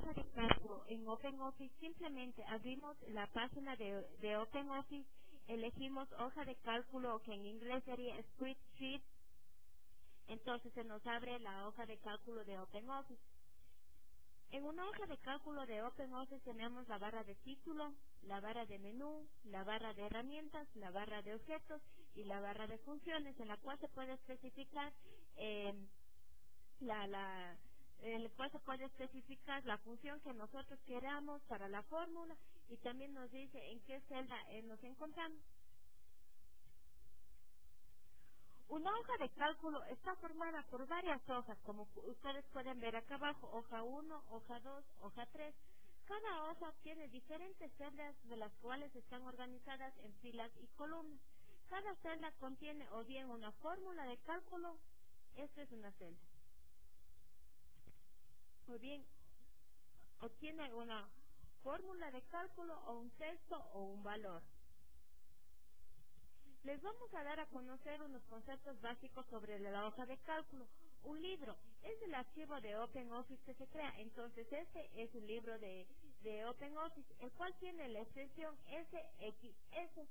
hoja de cálculo en OpenOffice, simplemente abrimos la página de OpenOffice, elegimos hoja de cálculo, que en inglés sería spreadsheet. Entonces se nos abre la hoja de cálculo de OpenOffice. En una hoja de cálculo de OpenOffice tenemos la barra de título, la barra de menú, la barra de herramientas, la barra de objetos y la barra de funciones, en la cual se puede especificar el cual se puede especificar la función que nosotros queramos para la fórmula, y también nos dice en qué celda nos encontramos. Una hoja de cálculo está formada por varias hojas, como ustedes pueden ver acá abajo: hoja 1, hoja 2, hoja 3. Cada hoja tiene diferentes celdas, de las cuales están organizadas en filas y columnas. Cada celda contiene o bien una fórmula de cálculo, esta es una celda, o bien obtiene una fórmula de cálculo o un texto o un valor. Les vamos a dar a conocer unos conceptos básicos sobre la hoja de cálculo. Un libro es el archivo de OpenOffice que se crea. Entonces este es un libro de OpenOffice, el cual tiene la extensión SXS.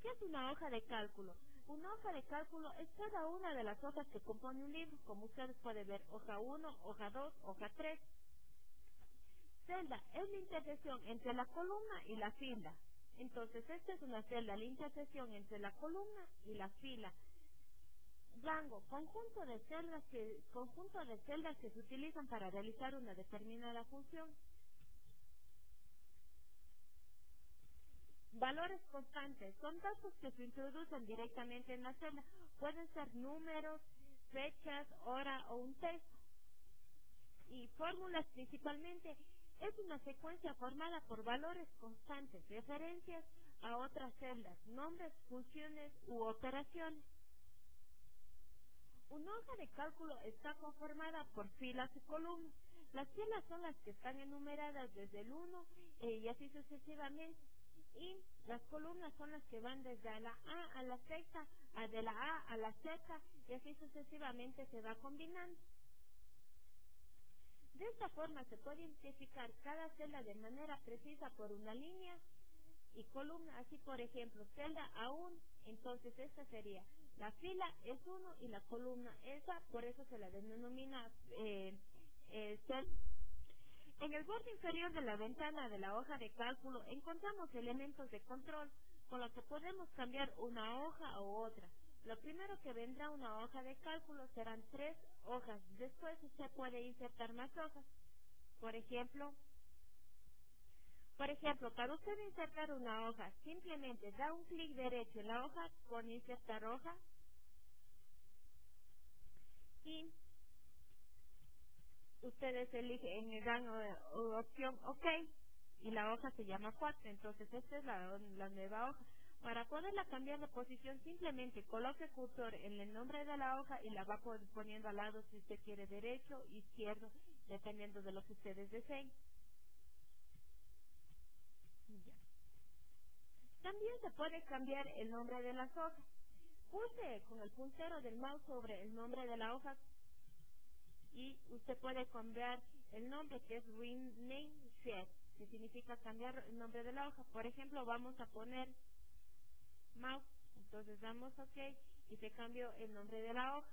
¿Qué es una hoja de cálculo? Una hoja de cálculo es cada una de las hojas que compone un libro, como ustedes pueden ver: hoja 1, hoja 2, hoja 3. Celda es la intersección entre la columna y la fila. Entonces esta es una celda, la intersección entre la columna y la fila. Rango, conjunto de celdas que se utilizan para realizar una determinada función. Valores constantes son datos que se introducen directamente en la celda. Pueden ser números, fechas, hora o un texto. Y fórmulas principalmente es una secuencia formada por valores constantes, referencias a otras celdas, nombres, funciones u operaciones. Una hoja de cálculo está conformada por filas y columnas. Las filas son las que están enumeradas desde el 1 y así sucesivamente. Y las columnas son las que van desde la A a la Z, de la A a la Z, y así sucesivamente se va combinando. De esta forma se puede identificar cada celda de manera precisa por una línea y columna. Así, por ejemplo, celda A1, entonces esta sería: la fila es 1 y la columna es A, por eso se la denomina celda. En el borde inferior de la ventana de la hoja de cálculo encontramos elementos de control, con los que podemos cambiar una hoja u otra. Lo primero que vendrá una hoja de cálculo serán 3 hojas. Después se puede insertar más hojas. Por ejemplo, para usted insertar una hoja, simplemente da un clic derecho en la hoja, pone insertar hoja y ustedes eligen en el rango de opción OK, y la hoja se llama 4. Entonces esta es la nueva hoja. Para poderla cambiar de posición, simplemente coloque el cursor en el nombre de la hoja y la va poniendo al lado, si usted quiere derecho, izquierdo, dependiendo de lo que ustedes deseen. Ya. También se puede cambiar el nombre de las hojas. Pulse con el puntero del mouse sobre el nombre de la hoja y usted puede cambiar el nombre, que es rename sheet, que significa cambiar el nombre de la hoja. Por ejemplo, vamos a poner mouse, entonces damos OK y se cambió el nombre de la hoja.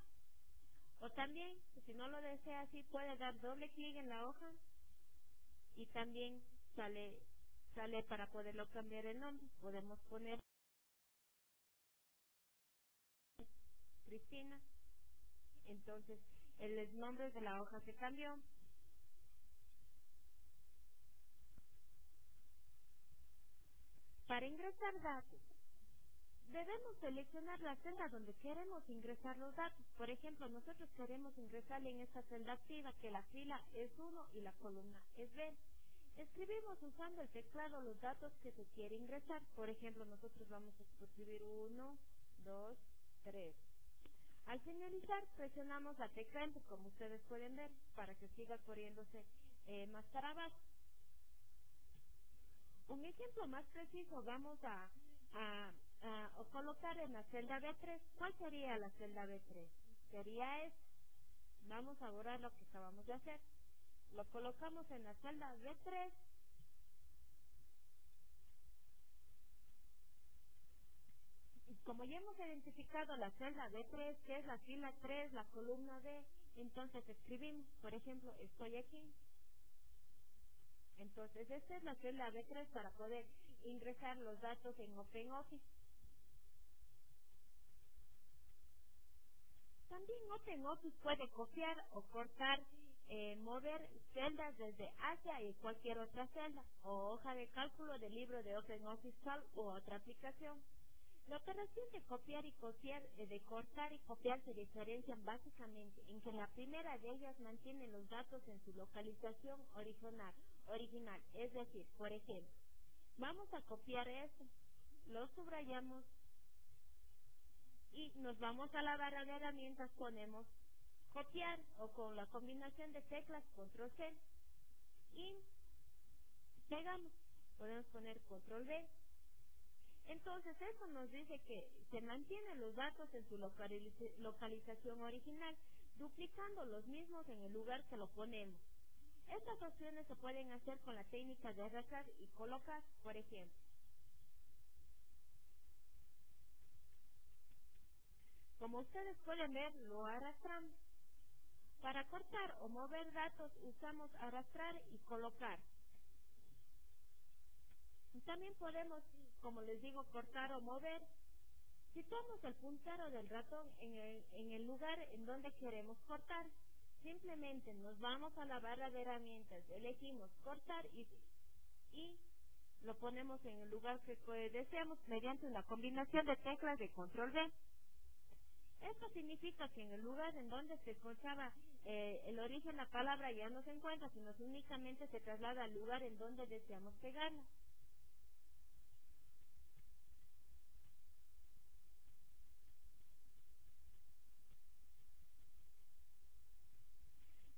O también, si no lo desea así, puede dar doble clic en la hoja y también sale para poderlo cambiar el nombre. Podemos poner Cristina, entonces el nombre de la hoja se cambió. Para ingresar datos, debemos seleccionar la celda donde queremos ingresar los datos. Por ejemplo, nosotros queremos ingresarle en esta celda activa, que la fila es 1 y la columna es B. Escribimos usando el teclado los datos que se quiere ingresar. Por ejemplo, nosotros vamos a escribir 1, 2, 3. Al finalizar, presionamos la tecla Enter, como ustedes pueden ver, para que siga corriéndose más para abajo. Un ejemplo más preciso vamos a colocar en la celda B3. ¿Cuál sería la celda B3? Sería esta. Vamos a borrar lo que acabamos de hacer. Lo colocamos en la celda B3. Y como ya hemos identificado la celda B3, que es la fila 3, la columna D, entonces escribimos, por ejemplo, estoy aquí. Entonces, esta es la celda B3 para poder ingresar los datos en OpenOffice. También OpenOffice puede copiar o cortar, mover celdas desde hacia y cualquier otra celda o hoja de cálculo del libro de OpenOffice Calc u otra aplicación. La operación de copiar y copiar, de cortar y copiar se diferencian básicamente en que la primera de ellas mantiene los datos en su localización original. Es decir, por ejemplo, vamos a copiar esto, lo subrayamos y nos vamos a la barra de herramientas, ponemos copiar o con la combinación de teclas control C y pegamos. Podemos poner control V. Entonces eso nos dice que se mantienen los datos en su localización original, duplicando los mismos en el lugar que lo ponemos. Estas opciones se pueden hacer con la técnica de arrastrar y colocar, por ejemplo. Como ustedes pueden ver, lo arrastramos. Para cortar o mover datos usamos arrastrar y colocar. También podemos, como les digo, cortar o mover. Situamos el puntero del ratón en el lugar en donde queremos cortar. Simplemente nos vamos a la barra de herramientas, elegimos cortar y lo ponemos en el lugar que deseamos mediante una combinación de teclas de control V. Esto significa que en el lugar en donde se encontraba el origen de la palabra ya no se encuentra, sino que únicamente se traslada al lugar en donde deseamos pegarla.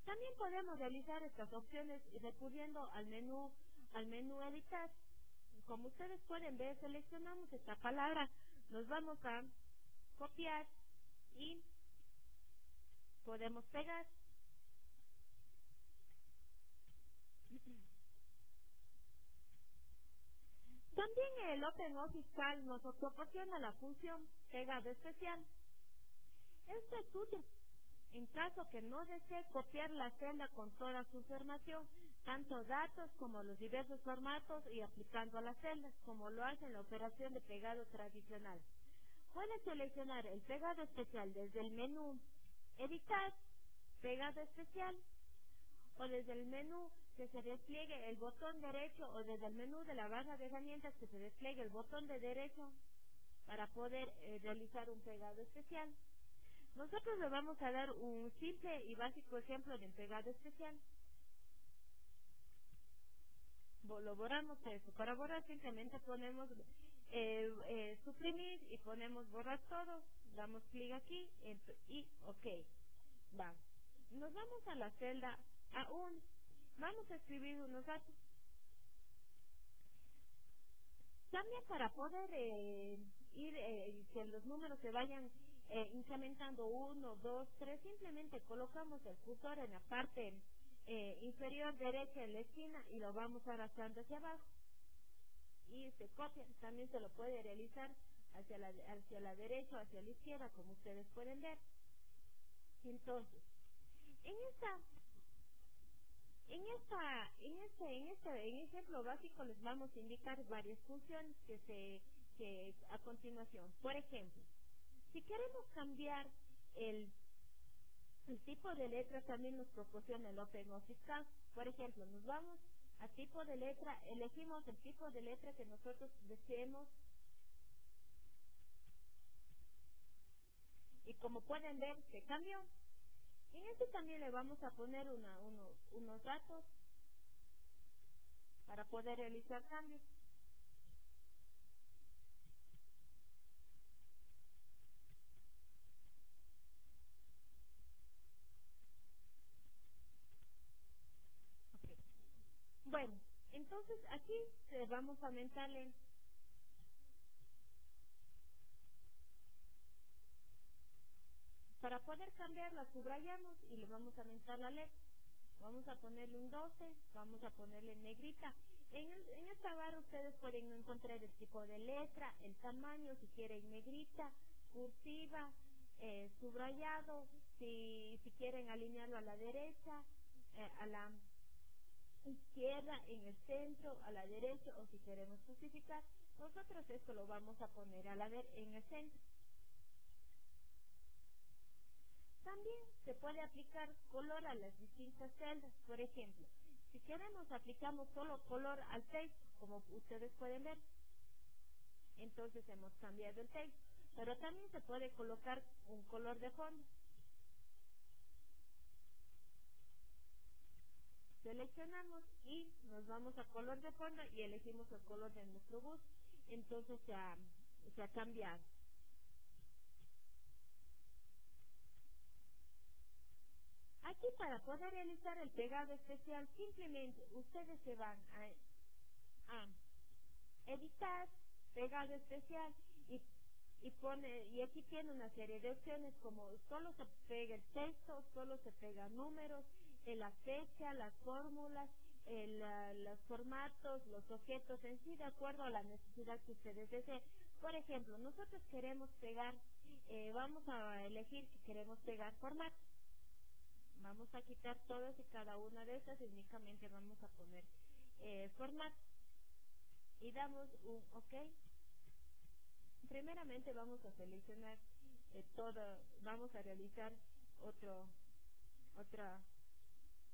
También podemos realizar estas opciones recurriendo al menú editar. Como ustedes pueden ver, seleccionamos esta palabra, nos vamos a copiar y podemos pegar. También el OpenOffice Calc nos proporciona la función pegado especial. Esto es útil en caso que no desee copiar la celda con toda su información, tanto datos como los diversos formatos y aplicando a las celdas, como lo hace en la operación de pegado tradicional. Puede seleccionar el pegado especial desde el menú Editar, Pegado especial, o desde el menú que se despliegue el botón derecho o desde el menú de la barra de herramientas que se despliegue el botón de derecho para poder realizar un pegado especial. Nosotros le vamos a dar un simple y básico ejemplo de un pegado especial. Lo borramos eso. Para borrar simplemente ponemos suprimir y ponemos borrar todo. Damos clic aquí y OK. Va. Nos vamos a la celda A1. Vamos a escribir unos datos. También para poder que los números se vayan incrementando 1, 2, 3, simplemente colocamos el cursor en la parte inferior derecha en la esquina y lo vamos arrastrando hacia abajo. Y se copia, también se lo puede realizar hacia la derecha o hacia la izquierda, como ustedes pueden ver. Entonces, en esta en ejemplo básico les vamos a indicar varias funciones que a continuación. Por ejemplo, si queremos cambiar el, el tipo de letra, también nos proporciona el OpenOffice Calc. Por ejemplo, nos vamos a tipo de letra, elegimos el tipo de letra que nosotros deseemos y como pueden ver se cambió. En este también le vamos a poner unos datos para poder realizar cambios. Bueno, entonces aquí vamos a aumentarle, para poder cambiar la subrayamos y le vamos a aumentar la letra. Vamos a ponerle un 12, vamos a ponerle en negrita. En esta barra ustedes pueden encontrar el tipo de letra, el tamaño, si quieren negrita, cursiva, subrayado, si quieren alinearlo a la derecha, a la izquierda, en el centro, a la derecha, o si queremos justificar, nosotros esto lo vamos a poner en el centro. También se puede aplicar color a las distintas celdas. Por ejemplo, si queremos aplicamos solo color al texto, como ustedes pueden ver, entonces hemos cambiado el texto. Pero también se puede colocar un color de fondo. Seleccionamos y nos vamos a color de fondo y elegimos el color de nuestro gusto. Entonces se ha cambiado. Aquí, para poder realizar el pegado especial, simplemente ustedes se van a editar, pegado especial, y aquí tiene una serie de opciones, como solo se pega el texto, solo se pega números, la fecha, las fórmulas, los formatos, los objetos en sí, de acuerdo a la necesidad que ustedes deseen. Por ejemplo, nosotros queremos pegar, vamos a elegir que queremos pegar formato. Vamos a quitar todas y cada una de estas y únicamente vamos a poner formato. Y damos un OK. Primeramente vamos a seleccionar vamos a realizar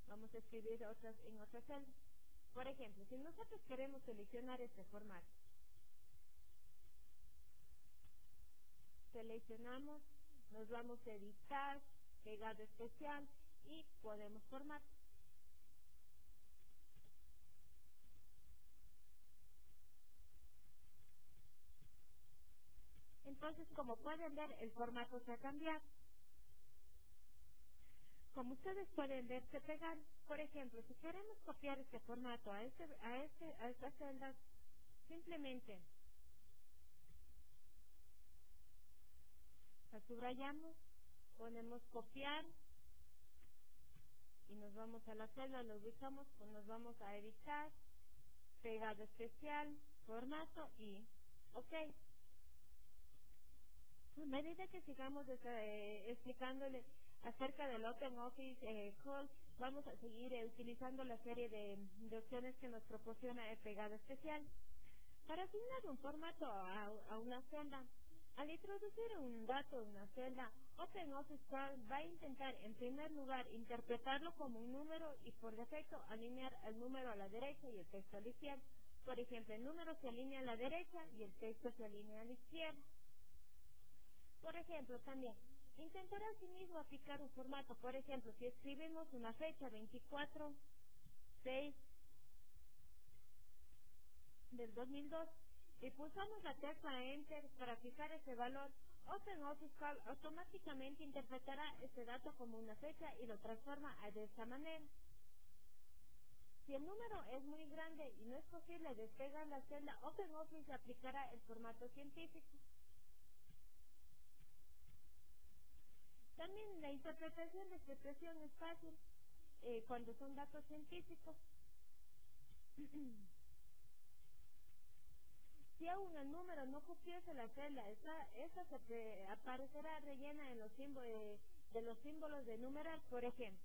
vamos a escribir en otra celda. Por ejemplo, si nosotros queremos seleccionar este formato, seleccionamos, nos vamos a editar, pegado especial y podemos formato. Entonces, como pueden ver, el formato se ha cambiado. Como ustedes pueden ver, se pegan. Por ejemplo, si queremos copiar este formato a esta celda, simplemente la subrayamos, ponemos copiar y nos vamos a la celda, lo ubicamos, nos vamos a editar, pegado especial, formato y OK. A medida que sigamos explicándole acerca del OpenOffice Call, vamos a seguir utilizando la serie de opciones que nos proporciona el pegado especial. Para asignar un formato a una celda, al introducir un dato en una celda, OpenOffice Call va a intentar, en primer lugar, interpretarlo como un número y, por defecto, alinear el número a la derecha y el texto a la izquierda. Por ejemplo, el número se alinea a la derecha y el texto se alinea a la izquierda. Por ejemplo, también intentará asimismo aplicar un formato. Por ejemplo, si escribimos una fecha 24/6 del 2002 y pulsamos la tecla Enter para fijar ese valor, OpenOffice Call automáticamente interpretará este dato como una fecha y lo transforma de esta manera. Si el número es muy grande y no es posible despegar la celda, OpenOffice aplicará el formato científico. También la interpretación de esta expresión es fácil cuando son datos científicos. Si aún el número no cupiese la celda, esta se aparecerá rellena en los símbolos de numeral, por ejemplo.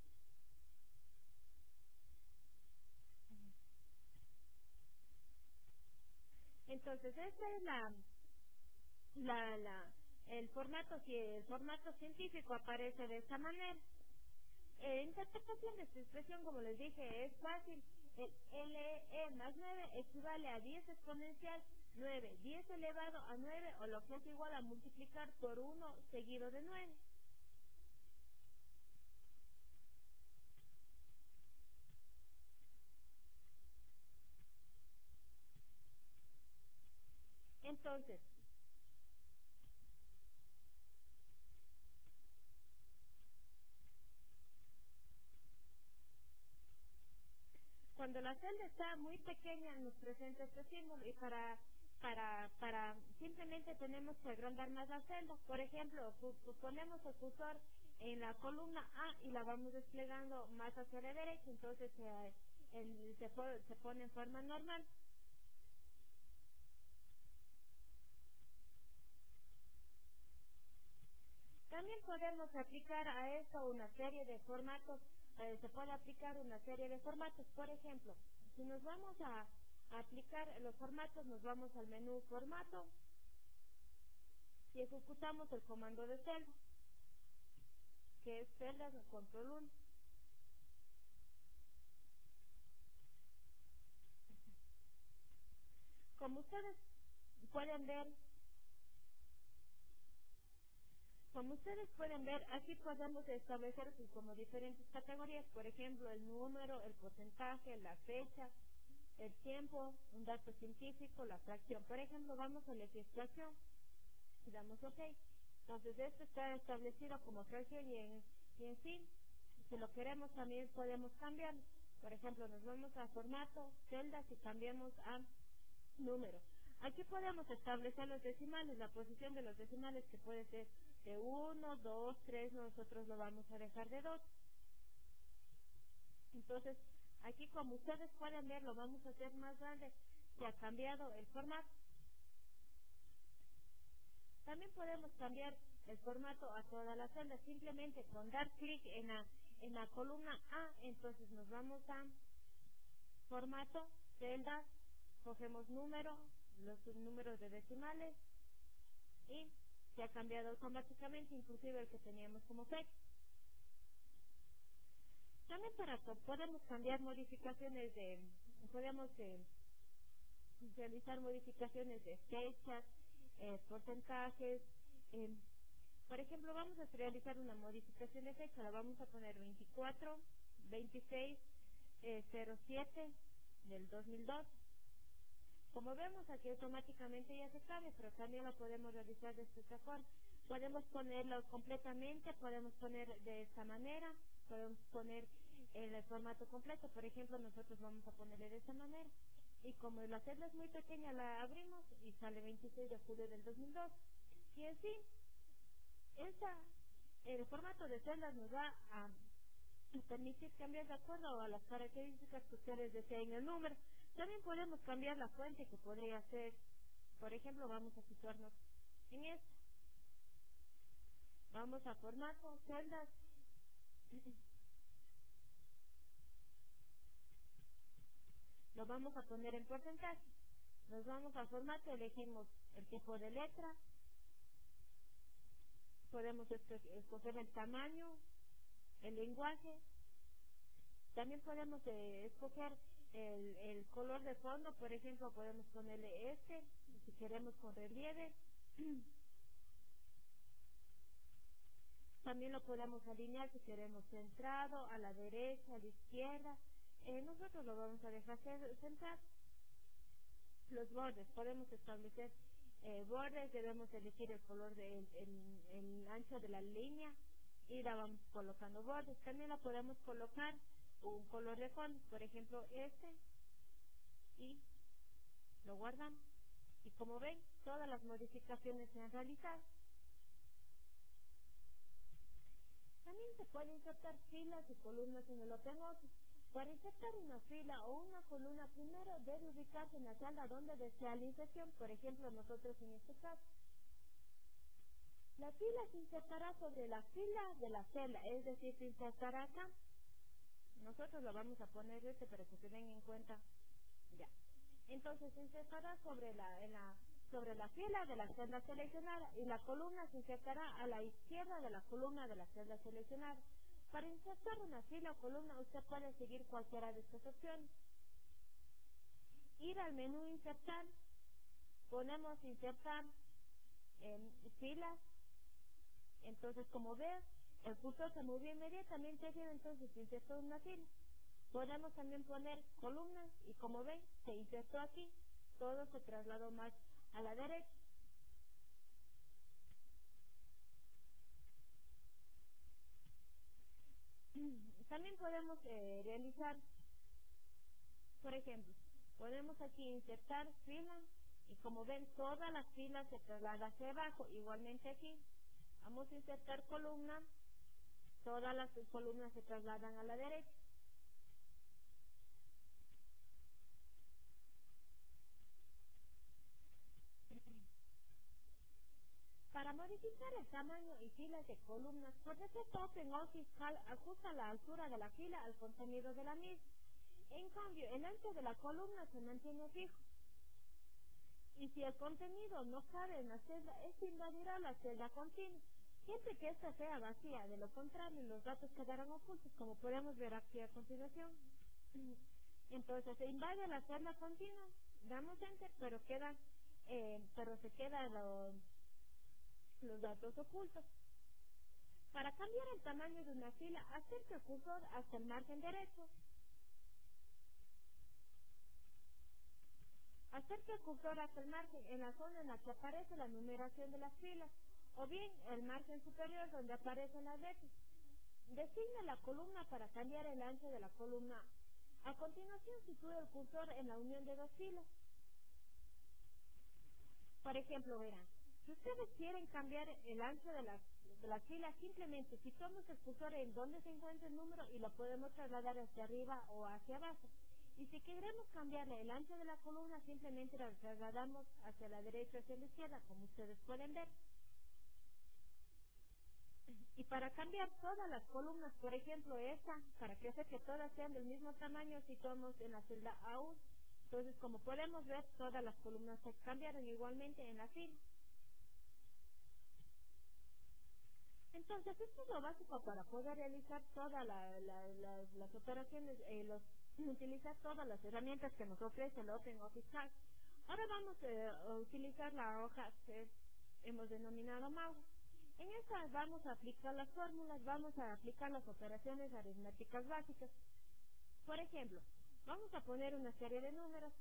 Entonces, esta es el formato. Si el formato científico aparece de esta manera, interpretación de esta expresión, como les dije, es fácil. El LE más 9 equivale a 10 exponencial 9, 10 elevado a 9, o lo que es igual a multiplicar por 1 seguido de 9. Entonces, cuando la celda está muy pequeña nos presenta este símbolo, y para simplemente tenemos que agrandar más la celda. Por ejemplo, ponemos el cursor en la columna A y la vamos desplegando más hacia la derecha, entonces se pone en forma normal. También podemos aplicar a esto una serie de formatos, se puede aplicar una serie de formatos. Por ejemplo, si nos vamos a aplicar los formatos, nos vamos al menú formato y ejecutamos el comando de celda, que es celdas control 1. Como ustedes pueden ver, aquí podemos establecer como diferentes categorías, por ejemplo, el número, el porcentaje, la fecha, el tiempo, un dato científico, la fracción. Por ejemplo, vamos a elegir fracción y damos OK. Entonces, esto está establecido como fracción y en sí, si lo queremos también podemos cambiar. Por ejemplo, nos vamos a formato, celdas y cambiamos a número. Aquí podemos establecer los decimales, la posición de los decimales que puede ser de 1, 2, 3, nosotros lo vamos a dejar de 2. Entonces, aquí como ustedes pueden ver, lo vamos a hacer más grande. Se ha cambiado el formato. También podemos cambiar el formato a toda la celda, simplemente con dar clic en la columna A, entonces nos vamos a formato, celda, cogemos número, los números de decimales y se ha cambiado automáticamente, inclusive el que teníamos como fecha. También podemos cambiar modificaciones podemos realizar modificaciones de fechas, porcentajes. eh, por ejemplo, vamos a realizar una modificación de fecha, la vamos a poner 24, 26, 07 del 2002. Como vemos, aquí automáticamente ya se cabe, pero también lo podemos realizar de esta forma. Podemos ponerlo completamente, podemos poner de esta manera, podemos poner el formato completo. Por ejemplo, nosotros vamos a ponerle de esta manera. Y como la celda es muy pequeña, la abrimos y sale 26 de julio del 2002. Y en sí, el formato de celdas nos va a permitir cambiar de acuerdo a las características que ustedes deseen el número. También podemos cambiar la fuente, que podría ser, por ejemplo, vamos a situarnos en esta. Vamos a formato, celdas. Lo vamos a poner en porcentaje. Nos vamos a formato, elegimos el tipo de letra. Podemos escoger el tamaño, el lenguaje. También podemos escoger el color de fondo. Por ejemplo, podemos ponerle si queremos con relieve. También lo podemos alinear si queremos centrado, a la derecha, a la izquierda. Nosotros lo vamos a dejar centrar. Los bordes, podemos establecer bordes, debemos elegir el color el ancho de la línea y la vamos colocando bordes. También la podemos colocar un color de fondo, por ejemplo y lo guardamos. Y como ven, todas las modificaciones se han realizado. También se pueden insertar filas y columnas en el OpenOffice. Para insertar una fila o una columna, primero debe ubicarse en la celda donde desea la inserción. Por ejemplo, nosotros en este caso. La fila se insertará sobre la fila de la celda, es decir, se insertará acá. Nosotros lo vamos a poner para que se den en cuenta. Ya. Entonces se insertará sobre la fila de la celda seleccionada y la columna se insertará a la izquierda de la columna de la celda seleccionada. Para insertar una fila o columna, usted puede seguir cualquiera de estas opciones. Ir al menú insertar, ponemos insertar en filas. Entonces, como ve, el cursor se movió inmediatamente, entonces se insertó una fila. Podemos también poner columnas y como ven, se insertó aquí, todo se trasladó más a la derecha. También podemos realizar, por ejemplo, podemos aquí insertar fila y como ven, todas las filas se trasladan hacia abajo. Igualmente aquí, vamos a insertar columna todas las columnas se trasladan a la derecha. Para modificar el tamaño y filas de columnas, por defecto OpenOffice ajusta la altura de la fila al contenido de la misma. En cambio, el ancho de la columna se mantiene fijo. Y si el contenido no cabe en la celda, este invadirá la celda continua, siempre que ésta sea vacía. De lo contrario, los datos quedarán ocultos, como podemos ver aquí a continuación. Entonces, se invade la celda continua, damos enter, pero se quedan los datos ocultos. Para cambiar el tamaño de una fila, acerque el cursor hasta el margen derecho. Acerque el cursor hasta el margen en la zona en la que aparece la numeración de las filas, o bien el margen superior donde aparecen las letras. Designe la columna para cambiar el ancho de la columna. A continuación, sitúe el cursor en la unión de dos filas. Por ejemplo, verán, si ustedes quieren cambiar el ancho de las filas, simplemente situamos el cursor en donde se encuentra el número y lo podemos trasladar hacia arriba o hacia abajo. Y si queremos cambiarle el ancho de la columna, simplemente lo trasladamos hacia la derecha o hacia la izquierda, como ustedes pueden ver. Y para cambiar todas las columnas, por ejemplo esta, para que hacer que todas sean del mismo tamaño, situamos en la celda A1. Entonces, como podemos ver, todas las columnas se cambiaron igualmente en la fila. Entonces, esto es lo básico para poder realizar todas las operaciones, utilizar todas las herramientas que nos ofrece el OpenOffice Calc. Ahora vamos a utilizar la hoja que hemos denominado MAU. En esta vamos a aplicar las fórmulas, vamos a aplicar las operaciones aritméticas básicas. Por ejemplo, vamos a poner una serie de números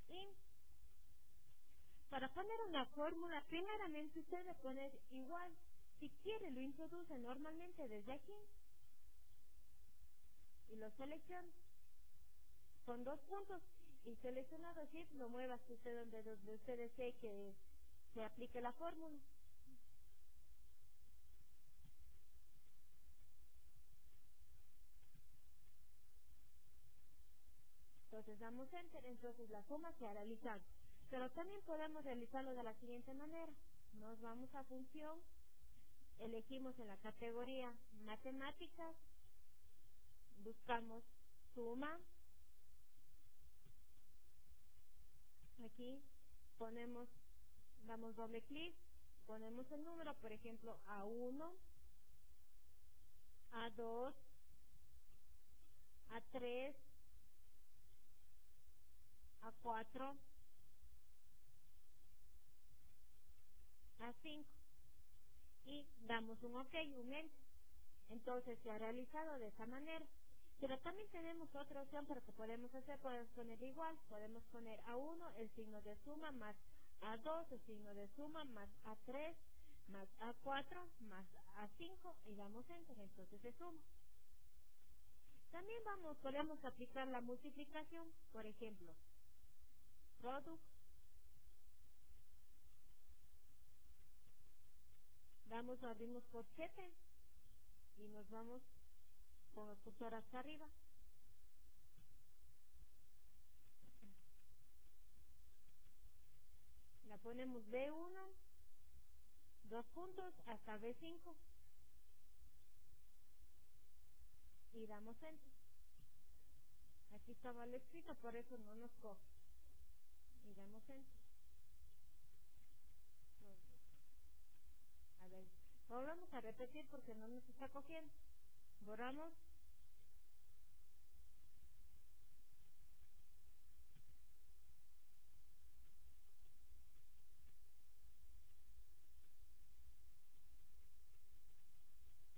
y para poner una fórmula, primeramente usted debe poner igual. Si quiere, lo introduce normalmente desde aquí y lo selecciona con dos puntos. Y seleccionado Shift, lo mueva hasta usted donde usted desee que se aplique la fórmula. Entonces damos Enter, entonces la suma se ha realizado. Pero también podemos realizarlo de la siguiente manera. Nos vamos a función, elegimos en la categoría Matemáticas, buscamos suma, aquí ponemos, damos doble clic, ponemos el número, por ejemplo, A1, A2, A3, A4, A5 y damos un OK, un Enter. Entonces se ha realizado de esa manera. Pero también tenemos otra opción para que podemos hacer, podemos poner igual, podemos poner A1 el signo de suma más A2 el signo de suma más A3 más A4 más A5 y damos Enter, entonces se suma. También podemos aplicar la multiplicación, por ejemplo, product, abrimos por 7 y nos vamos con el cursor hasta arriba. La ponemos B1, dos puntos hasta B5 y damos Enter. Aquí estaba el escrito, por eso no nos coge. Y damos Enter. A ver, volvamos a repetir porque no nos está cogiendo. Borramos,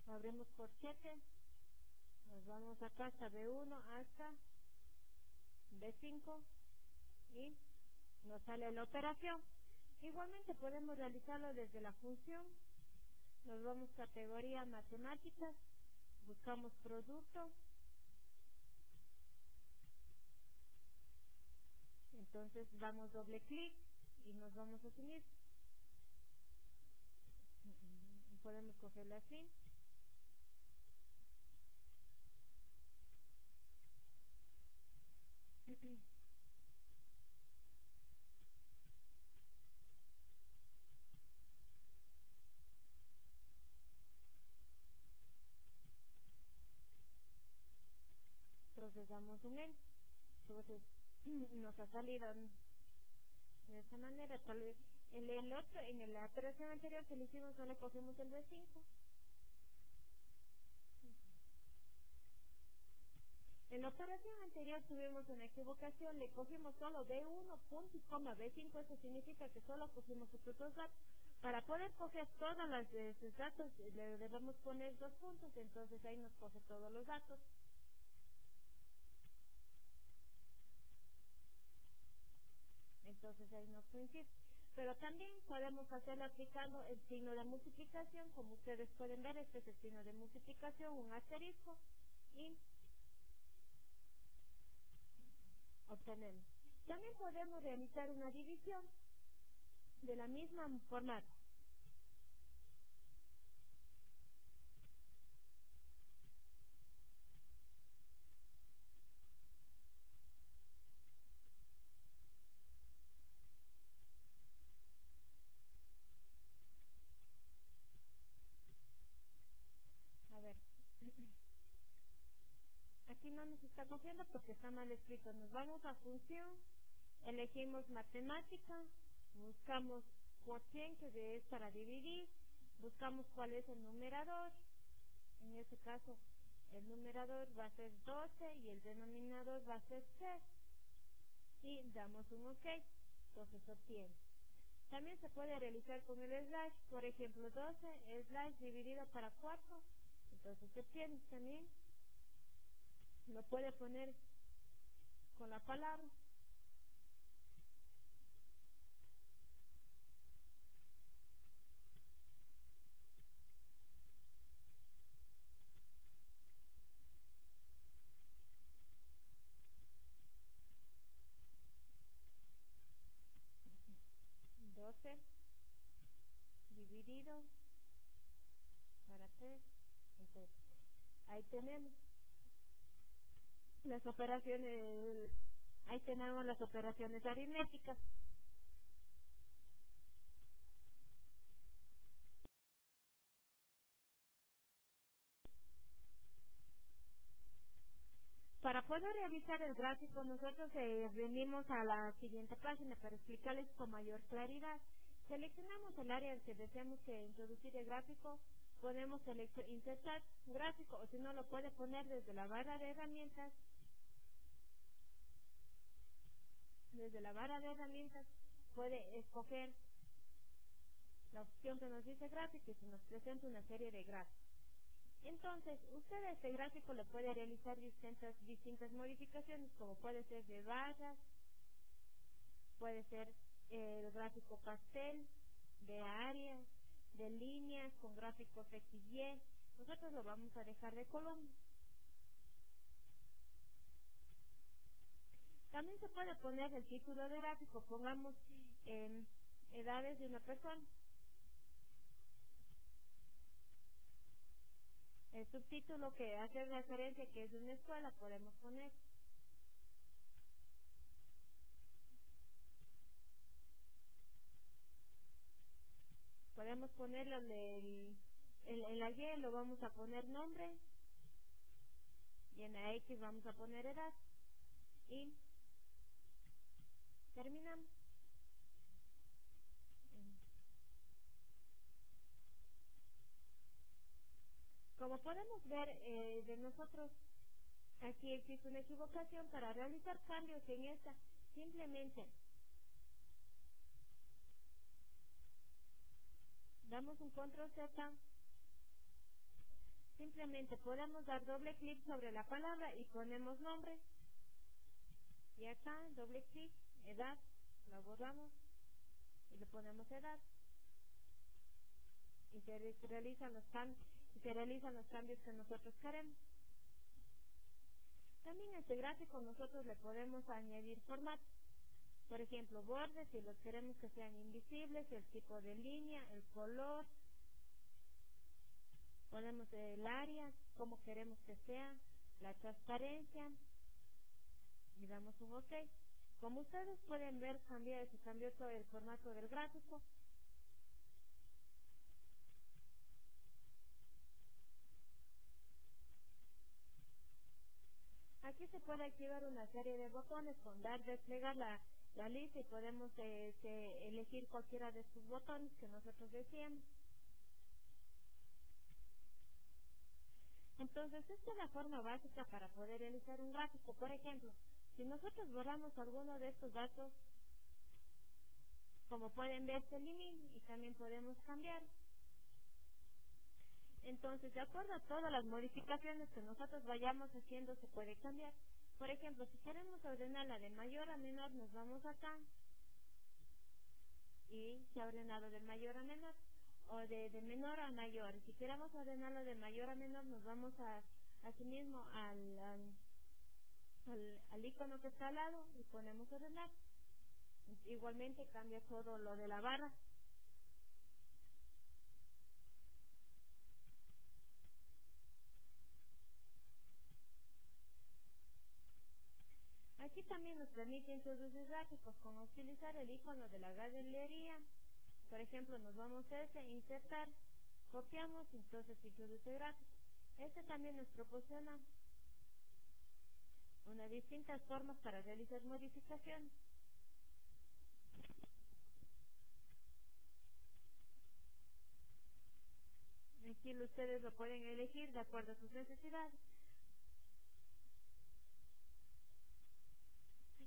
abrimos por 7, nos vamos acá hasta B1 hasta B5 y nos sale la operación. Igualmente podemos realizarlo desde la función. Nos vamos a categoría matemáticas, buscamos producto, entonces damos doble clic y nos vamos a unir. Podemos cogerla así. Entonces damos un N. Entonces nos ha salido de esta manera. Tal vez el otro, en la operación anterior que le hicimos no le cogimos el B5. En la operación anterior tuvimos una equivocación, le cogimos solo D1, punto y coma, B5, eso significa que solo cogimos estos dos datos. Para poder coger todos los datos le debemos poner 2 puntos, entonces ahí nos coge todos los datos. Entonces ahí nos coincide. Pero también podemos hacerlo aplicando el signo de multiplicación, como ustedes pueden ver, este es el signo de multiplicación, un asterisco, y obtenemos. También podemos realizar una división de la misma forma. A ver, aquí no nos está cogiendo porque está mal escrito. Nos vamos a función, elegimos matemática, buscamos cociente, que es para dividir, buscamos cuál es el numerador. En este caso, el numerador va a ser 12 y el denominador va a ser 3. Y damos un OK. Entonces obtiene. También se puede realizar con el slash, por ejemplo, 12 slash dividido para 4. Entonces se obtiene también. Lo puede poner con la palabra. Doce dividido para 3. Entonces, ahí tenemos las operaciones, aritméticas. Para poder realizar el gráfico, nosotros venimos a la siguiente página para explicarles con mayor claridad. Seleccionamos el área en que deseamos introducir el gráfico, podemos insertar gráfico, o si no lo puede poner desde la barra de herramientas. Desde la barra de herramientas puede escoger la opción que nos dice gráfico y se nos presenta una serie de gráficos. Entonces, usted a este gráfico le puede realizar distintas modificaciones, como puede ser de barras, puede ser el gráfico pastel, de áreas, de líneas, con gráficos XY. Nosotros lo vamos a dejar de columnas. También se puede poner el título de gráfico, pongamos edades de una persona. El subtítulo que hace referencia que es de una escuela podemos poner. Podemos ponerlo en la Y lo vamos a poner nombre y en la X vamos a poner edad y terminamos. Como podemos ver de nosotros, aquí existe una equivocación. Para realizar cambios en esta, simplemente damos un control Z, simplemente podemos dar doble clic sobre la palabra y ponemos nombre, y acá doble clic, edad, la borramos y le ponemos edad y se realizan los cambios que nosotros queremos. También a este gráfico nosotros le podemos añadir formato. Por ejemplo, bordes, si los queremos que sean invisibles, el tipo de línea, el color, ponemos el área, cómo queremos que sea, la transparencia, y damos un OK. Como ustedes pueden ver, se cambió todo el formato del gráfico. Aquí se puede activar una serie de botones con dar, desplegar la lista y podemos elegir cualquiera de estos botones que nosotros decíamos. Entonces, esta es la forma básica para poder realizar un gráfico. Por ejemplo, si nosotros borramos alguno de estos datos, como pueden ver, se elimina y también podemos cambiar. Entonces, de acuerdo a todas las modificaciones que nosotros vayamos haciendo, se puede cambiar. Por ejemplo, si queremos ordenarla de mayor a menor, nos vamos acá y se ha ordenado de mayor a menor o de menor a mayor. Si queremos ordenarlo de mayor a menor, nos vamos así mismo al icono que está al lado y ponemos ordenar. Igualmente cambia todo lo de la barra. Aquí también nos permite introducir gráficos con utilizar el icono de la galería. Por ejemplo, nos vamos a insertar, copiamos, entonces introduce gráficos. Este también nos proporciona unas distintas formas para realizar modificaciones. Aquí ustedes lo pueden elegir de acuerdo a sus necesidades.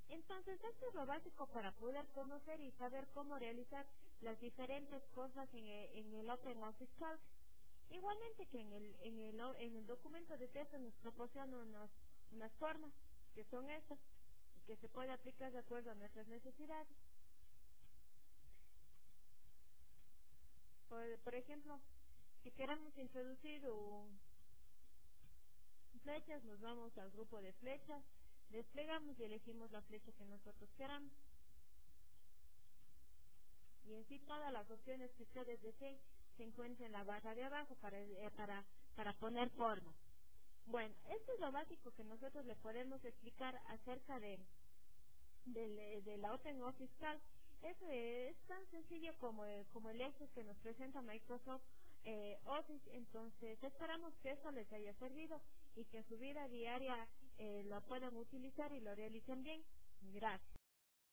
Entonces, esto es lo básico para poder conocer y saber cómo realizar las diferentes cosas en el OpenOffice Calc. Igualmente que en el documento de texto nos proporciona unas formas, que son estas, que se puede aplicar de acuerdo a nuestras necesidades. Por ejemplo, si queremos introducir flechas, nos vamos al grupo de flechas, desplegamos y elegimos la flecha que nosotros queramos. Y en sí todas las opciones que ustedes deseen se encuentran en la barra de abajo para poner formas. Bueno, esto es lo básico que nosotros le podemos explicar acerca de la OpenOffice Calc. Es tan sencillo como el Excel que nos presenta Microsoft Office. Entonces esperamos que esto les haya servido y que en su vida diaria lo puedan utilizar y lo realicen bien. Gracias.